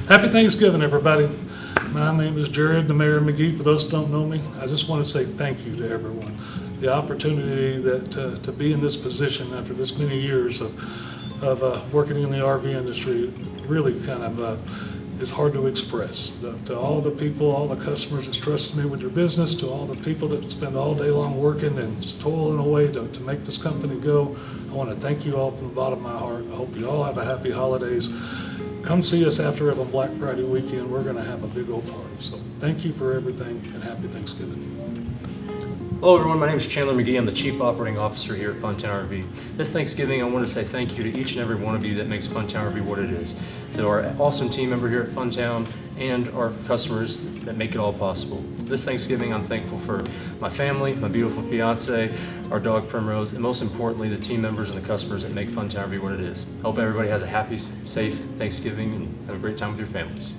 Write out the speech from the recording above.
Happy Thanksgiving, everybody. My name is Jarrod, the mayor of McGhee. For those who don't know me, I just want to say thank you to everyone. The opportunity to be in this position after this many years of working in the RV industry really kind of is hard to express. To all the people, all the customers that trust me with your business, to all the people that spend all day long working and toiling away to make this company go, I want to thank you all from the bottom of my heart. I hope you all have a happy holidays. Come see us after on Black Friday weekend. We're going to have a big old party. So thank you for everything and happy Thanksgiving. Hello everyone, my name is Chandler McGhee. I'm the Chief Operating Officer here at Funtown RV. This Thanksgiving, I want to say thank you to each and every one of you that makes Funtown RV what it is. So our awesome team member here at Funtown and our customers that make it all possible. This Thanksgiving, I'm thankful for my family, my beautiful fiance, our dog Primrose, and most importantly, the team members and the customers that make Funtown RV what it is. Hope everybody has a happy, safe Thanksgiving and have a great time with your families.